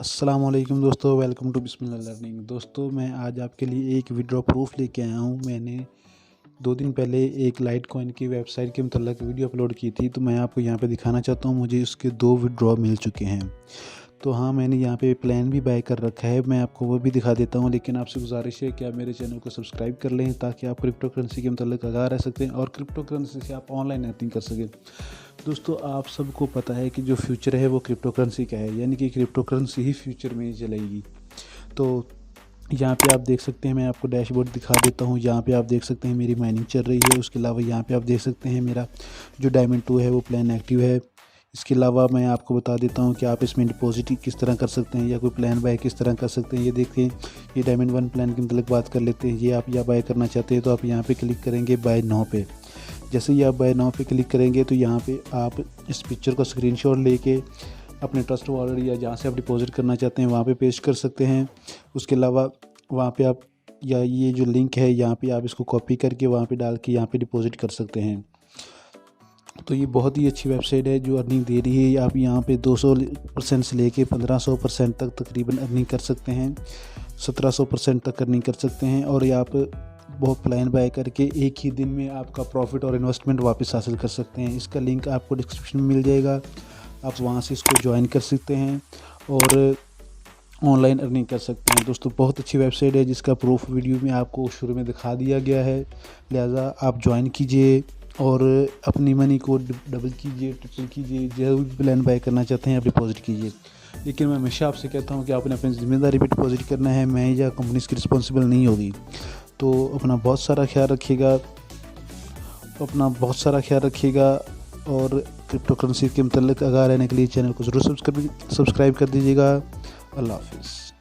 अस्सलामुअलैकुम दोस्तों, welcome to Bismillah learning. दोस्तों, मैं आज आपके लिए एक विड्रॉ प्रूफ लेके आया हूँ। मैंने 2 दिन पहले एक लाइट कॉइन की वेबसाइट के मतलब वीडियो अपलोड की थी, तो मैं आपको यहाँ पे दिखाना चाहता हूँ। मुझे उसके 2 विड्रॉ मिल चुके हैं। तो हाँ, मैंने यहाँ पे प्लान भी बाय कर रखा है, मैं आपको वो भी दिखा देता हूँ। लेकिन आपसे गुजारिश है कि आप मेरे चैनल को सब्सक्राइब कर लें, ताकि आप क्रिप्टो करेंसी के मतलब आगाह रह सकते हैं और क्रिप्टो करेंसी से आप ऑनलाइन अर्निंग कर सकें। दोस्तों, आप सबको पता है कि जो फ्यूचर है वो क्रिप्टो करेंसी का है, यानी कि क्रिप्टो करेंसी ही फ्यूचर में चलेगी। तो यहाँ पे आप देख सकते हैं, मैं आपको डैशबोर्ड दिखा देता हूँ। यहाँ पे आप देख सकते हैं मेरी माइनिंग चल रही है। उसके अलावा यहाँ पे आप देख सकते हैं मेरा जो डायमंड 2 है वो प्लान एक्टिव है। इसके अलावा मैं आपको बता देता हूँ कि आप इसमें डिपॉजिट किस तरह कर सकते हैं या कोई प्लान बाय किस तरह कर सकते हैं। ये देखिए, ये डायमंड 1 प्लान की मतलब बात कर लेते हैं। ये आप या बाय करना चाहते हैं तो आप यहाँ पे क्लिक करेंगे बाय नाउ पे। जैसे ही आप बाय नाउ पे क्लिक करेंगे तो यहाँ पे आप इस पिक्चर का स्क्रीनशॉट लेके अपने ट्रस्ट वॉलेट या जहाँ से आप डिपॉजिट करना चाहते हैं वहाँ पे पेस्ट कर सकते हैं। उसके अलावा वहाँ पे आप या ये जो लिंक है यहाँ पे आप इसको कॉपी करके वहाँ पे डाल के यहाँ पे डिपॉजिट कर सकते हैं। तो ये बहुत ही अच्छी वेबसाइट है जो अर्निंग दे रही है। आप यहाँ पे 200% से लेके 1500% तक तकरीबन अर्निंग कर सकते हैं, 1700% तक अर्निंग कर सकते हैं। और ये आप बहुत प्लान बाय करके एक ही दिन में आपका प्रॉफिट और इन्वेस्टमेंट वापस हासिल कर सकते हैं। इसका लिंक आपको डिस्क्रिप्शन में मिल जाएगा, आप वहाँ से इसको ज्वाइन कर सकते हैं और ऑनलाइन अर्निंग कर सकते हैं। दोस्तों, बहुत अच्छी वेबसाइट है जिसका प्रूफ वीडियो में आपको शुरू में दिखा दिया गया है। लिहाजा आप ज्वाइन कीजिए और अपनी मनी को डबल कीजिए, ट्रिपल कीजिए। जो भी प्लान बाय करना चाहते हैं आप डिपॉजिट कीजिए। लेकिन मैं हमेशा आपसे कहता हूँ कि आपने अपनी ज़िम्मेदारी पे डिपॉजिट करना है, मैं या कंपनी इसकी रिस्पॉन्सिबल नहीं होगी। तो अपना बहुत सारा ख्याल रखिएगा और क्रिप्टो करेंसी के मतलब आगाह रहने के लिए चैनल को ज़रूर सब्सक्राइब कर दीजिएगा। अल्लाह हाफ़िज़।